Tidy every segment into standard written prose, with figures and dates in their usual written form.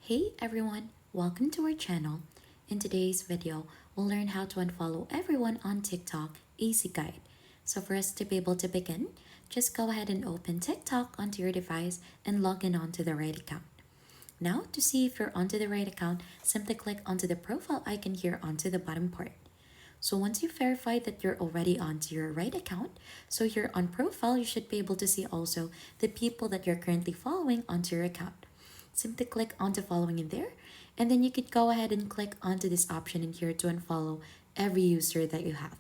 Hey everyone, welcome to our channel. In today's video, we'll learn how to unfollow everyone on TikTok, easy guide. So for us to be able to begin, just go ahead and open TikTok onto your device and log in onto the right account. Now to see if you're onto the right account, simply click onto the profile icon here onto the bottom part. So once you verify that you're already onto your right account, so here on profile, you should be able to see also the people that you're currently following onto your account. Simply click onto following in there, and then you could go ahead and click onto this option in here to unfollow every user that you have.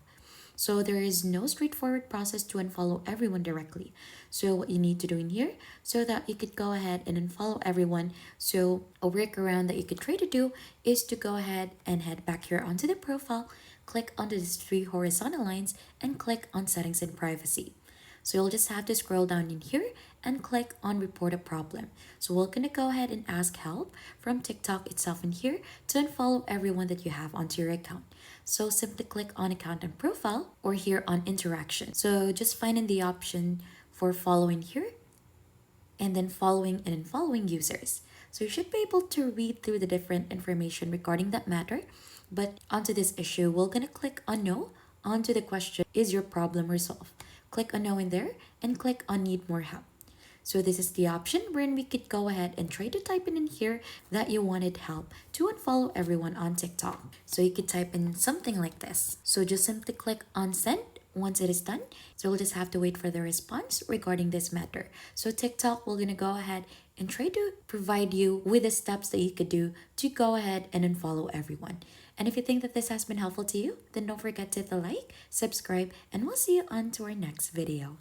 So there is no straightforward process to unfollow everyone directly. So what you need to do in here so that you could go ahead and unfollow everyone. So a workaround that you could try to do is to go ahead and head back here onto the profile, click onto these three horizontal lines and click on settings and privacy. So you'll just have to scroll down in here and click on report a problem. So we're gonna go ahead and ask help from TikTok itself in here to unfollow everyone that you have onto your account. So simply click on account and profile or here on interaction. So just find in the option for following here and then following and unfollowing users. So you should be able to read through the different information regarding that matter. But onto this issue, we're gonna click on no onto the question, is your problem resolved? Click on no in there and click on need more help. So this is the option wherein we could go ahead and try to type in here that you wanted help to unfollow everyone on TikTok. So you could type in something like this. So just simply click on send once it is done. So we'll just have to wait for the response regarding this matter. So TikTok, we're gonna go ahead and try to provide you with the steps that you could do to go ahead and unfollow everyone. And if you think that this has been helpful to you, then don't forget to hit the like, subscribe, and we'll see you on to our next video.